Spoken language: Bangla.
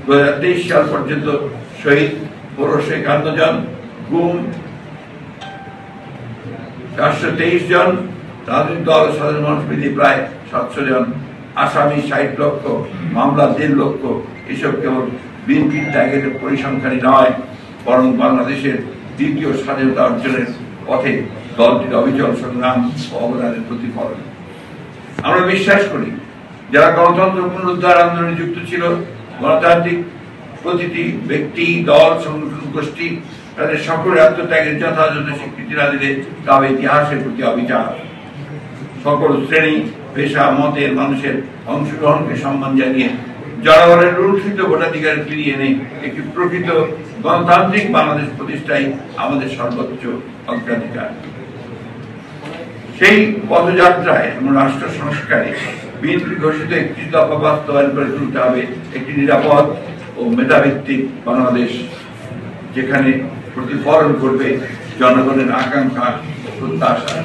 2023 সাল পর্যন্ত শহীদ 1551 জন, গুম 423 জন, রাজনৈতিক দল সাধারণ মানুষ মিলিয়ে প্রায় 700 জন, আসামি 60 লক্ষ, মামলা 1.5 লক্ষ। এসব কেবল বিএনপির ত্যাগের পরিসংখ্যানই নয়, বরং বাংলাদেশের দ্বিতীয় স্বাধীনতা অর্জনের পথে দলটির অবিচল সংগ্রাম ও অবদানের প্রতিফলন। আমরা বিশ্বাস করি, যারা গণতন্ত্র পুনরুদ্ধার আন্দোলনে যুক্ত ছিল, গণতান্ত্রিক প্রতিটি ব্যক্তি, দল, সংগঠন, গোষ্ঠী তাদের সকলের আত্মত্যাগের যথাযথ স্বীকৃতি না দিলে তবে ইতিহাসের প্রতি অবিচার। সকল শ্রেণী, পেশা, মতের মানুষের অংশগ্রহণকে সম্মান জানিয়ে জনগণের লুণ্ঠিত ভোটাধিকার ফিরিয়ে এনে একটি প্রকৃত গণতান্ত্রিক বাংলাদেশ প্রতিষ্ঠাই আমাদের সর্বোচ্চ অগ্রাধিকার। সেই পদযাত্রায় এবং রাষ্ট্র সংস্কারে বিএনপি ঘোষিত 31 দফা বাস্তবায়ন করে তুলতে হবে একটি নিরাপদ ও মেধাভিত্তিক বাংলাদেশ, যেখানে প্রতিফলন করবে জনগণের আকাঙ্ক্ষা ও প্রত্যাশা।